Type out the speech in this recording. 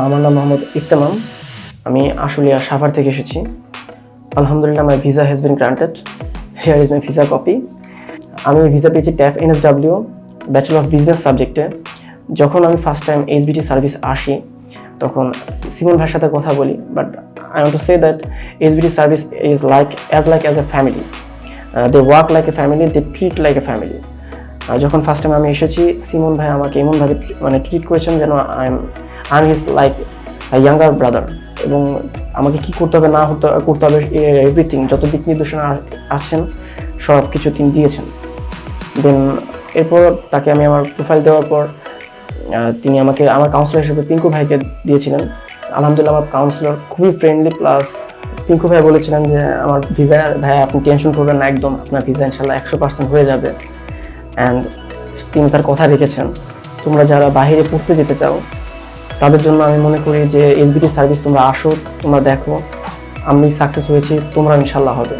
আমার নাম মোহাম্মদ ইফতেমাম। আমি আশুলিয়া সাভার থেকে এসেছি। আলহামদুলিল্লাহ, my visa has been granted. Here is my visa copy. আমি ভিসা পেয়েছি TAFE NSW bachelor of business সাবজেক্টে। যখন আমি ফার্স্ট টাইম HBT সার্ভিস আসি, তখন সিমন ভাইয়ের সাথে কথা বলি, but I want to say that HBT service is like as a family. They work like a family, they treat like a family. যখন ফার্স্ট টাইম আমি এসেছি, সিমন ভাই আমাকে এমনভাবে ট্রিট করেছেন যেন I am his like younger brother, এবং আমাকে কী করতে হবে না করতে হবে এভরিথিং, যত দিক নির্দেশনা আছেন সব কিছু তিনি দিয়েছেন। দেন এরপর তাকে আমি আমার প্রোফাইল দেওয়ার পর তিনি আমাকে আমার কাউন্সিলর হিসেবে পিঙ্কু ভাইকে দিয়েছিলেন। আলহামদুলিল্লাহ, আমার কাউন্সিলর খুবই ফ্রেন্ডলি, প্লাস পিঙ্কু ভাই বলেছিলেন যে আমার ভিসা ভাই আপনি টেনশন করবেন না, একদম আপনার ভিসা ইনশাল্লাহ 100% হয়ে যাবে। অ্যান্ড তিনি তার কথা রেখেছেন। তোমরা যারা বাইরে পড়তে যেতে চাও তাদের জন্য আমি মনে করি যে HBT সার্ভিস তোমরা আসো, তোমরা দেখো, আমি সাকসেস হয়েছি, তোমরা ইনশাল্লাহ হবে।